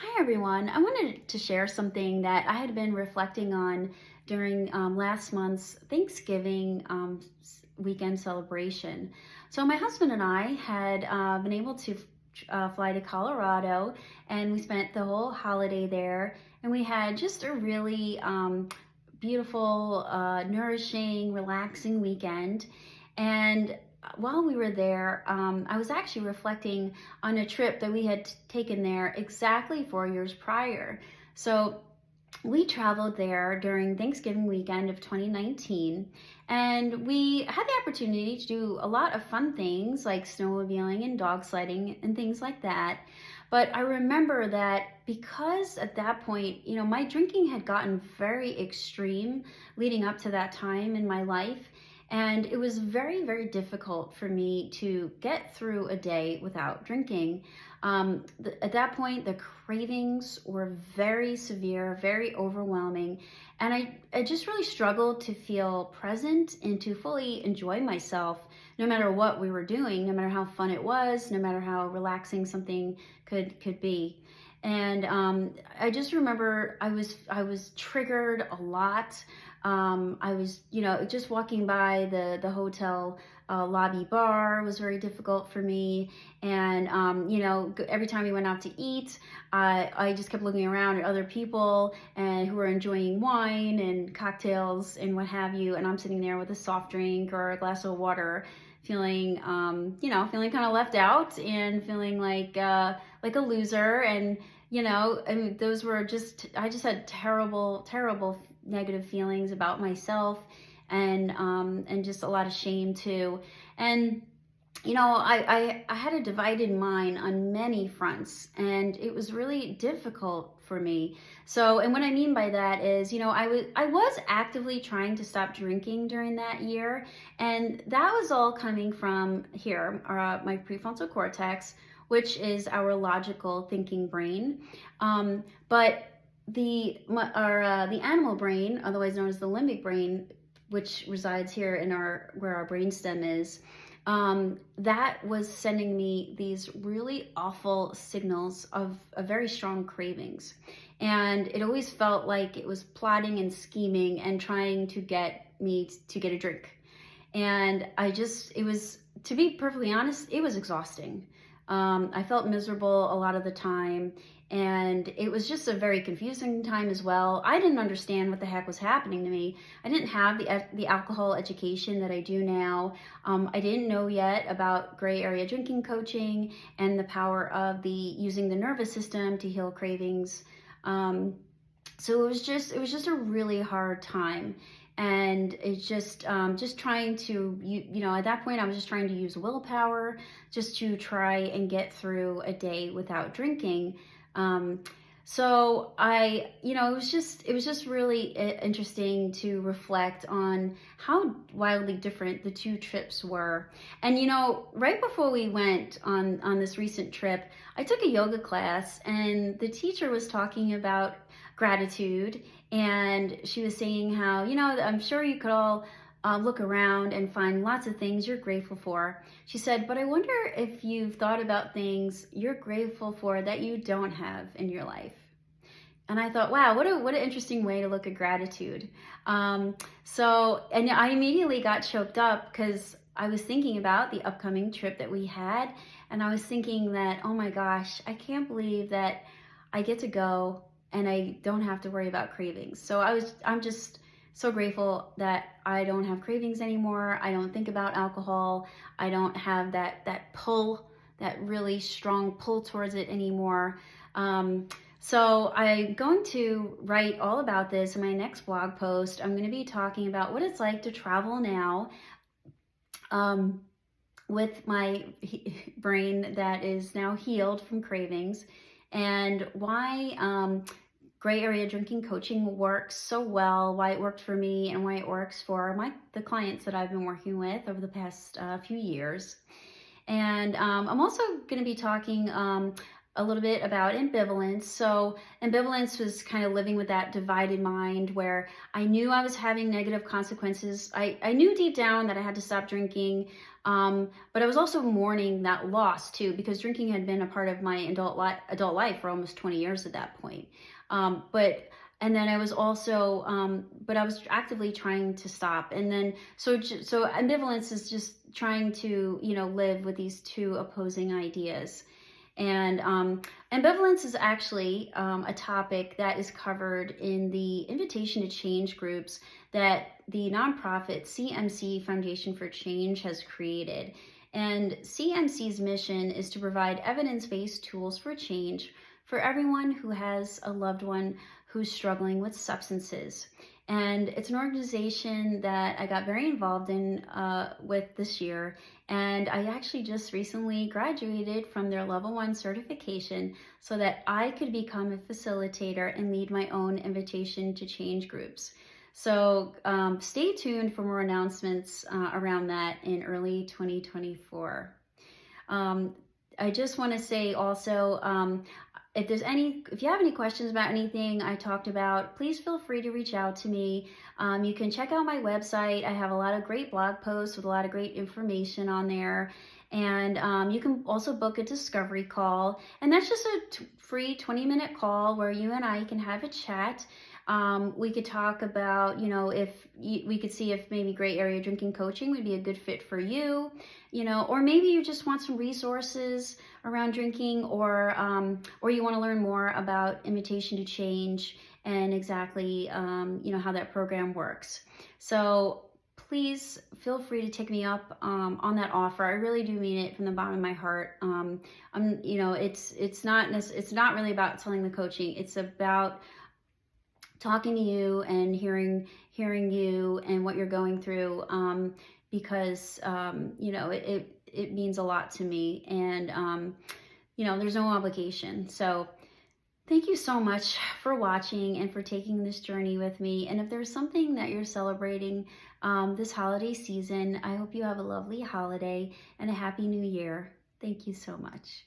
Hi everyone. I wanted to share something that I had been reflecting on during last month's Thanksgiving weekend celebration. So my husband and I had been able to fly to Colorado, and we spent the whole holiday there, and we had just a really beautiful, nourishing, relaxing weekend. And while we were there, I was actually reflecting on a trip that we had taken there exactly 4 years prior. So we traveled there during Thanksgiving weekend of 2019, and we had the opportunity to do a lot of fun things like snowmobiling and dog sledding and things like that. But I remember that because at that point, my drinking had gotten very extreme leading up to that time in my life. And it was very, very difficult for me to get through a day without drinking. At that point, the cravings were very severe, very overwhelming, and I just really struggled to feel present and to fully enjoy myself, no matter what we were doing, no matter how fun it was, no matter how relaxing something could be. And I just remember I was triggered a lot. I was, just walking by the hotel lobby bar was very difficult for me. And, every time we went out to eat, I just kept looking around at other people and who were enjoying wine and cocktails and what have you. And I'm sitting there with a soft drink or a glass of water, feeling, feeling kind of left out and feeling like a loser. And, I mean, I just had terrible, terrible negative feelings about myself, and just a lot of shame too. And I had a divided mind on many fronts, and it was really difficult for me. So, and what I mean by that is, I was actively trying to stop drinking during that year, and that was all coming from here, my prefrontal cortex, which is our logical thinking brain. But the animal brain, otherwise known as the limbic brain, which resides here in where our brainstem is, that was sending me these really awful signals of very strong cravings. And it always felt like it was plotting and scheming and trying to get me to get a drink. And it was, to be perfectly honest, it was exhausting. I felt miserable a lot of the time, and it was just a very confusing time as well. I didn't understand what the heck was happening to me. I didn't have the alcohol education that I do now. I didn't know yet about gray area drinking coaching and the power of using the nervous system to heal cravings. So it was just a really hard time. And it's just trying to, at that point I was just trying to use willpower just to try and get through a day without drinking. So it was just really interesting to reflect on how wildly different the two trips were. And, right before we went on this recent trip, I took a yoga class, and the teacher was talking about gratitude, and she was saying how, I'm sure you could all look around and find lots of things you're grateful for. She said, but I wonder if you've thought about things you're grateful for that you don't have in your life. And I thought, wow, what an interesting way to look at gratitude. And I immediately got choked up because I was thinking about the upcoming trip that we had. And I was thinking that, oh my gosh, I can't believe that I get to go and I don't have to worry about cravings. So I'm just so grateful that I don't have cravings anymore. I don't think about alcohol. I don't have that pull, that really strong pull towards it anymore. So I'm going to write all about this in my next blog post. I'm going to be talking about what it's like to travel now with my brain that is now healed from cravings, and why gray area drinking coaching works so well, why it worked for me, and why it works for the clients that I've been working with over the past few years. And I'm also going to be talking a little bit about ambivalence. So ambivalence was kind of living with that divided mind where I knew I was having negative consequences. I knew deep down that I had to stop drinking, but I was also mourning that loss too, because drinking had been a part of my adult life for almost 20 years at that point. And then I was also, but I was actively trying to stop. And then, so ambivalence is just trying to, live with these two opposing ideas. And ambivalence is actually a topic that is covered in the Invitation to Change groups that the nonprofit CMC Foundation for Change has created. And CMC's mission is to provide evidence-based tools for change for everyone who has a loved one who's struggling with substances. And it's an organization that I got very involved in with this year. And I actually just recently graduated from their level 1 certification so that I could become a facilitator and lead my own Invitation to Change groups. So stay tuned for more announcements around that in early 2024. I just want to say also, if you have any questions about anything I talked about, please feel free to reach out to me. You can check out my website. I have a lot of great blog posts with a lot of great information on there. And you can also book a discovery call. And that's just a free 20-minute call where you and I can have a chat. We could talk about, we could see if maybe gray area drinking coaching would be a good fit for you, or maybe you just want some resources around drinking, or you want to learn more about Invitation to Change and exactly, how that program works. So please feel free to take me up on that offer. I really do mean it from the bottom of my heart. It's not really about selling the coaching. It's about talking to you and hearing you and what you're going through, because it means a lot to me, and there's no obligation. So thank you so much for watching and for taking this journey with me. And if there's something that you're celebrating this holiday season, I hope you have a lovely holiday and a happy new year. Thank you so much.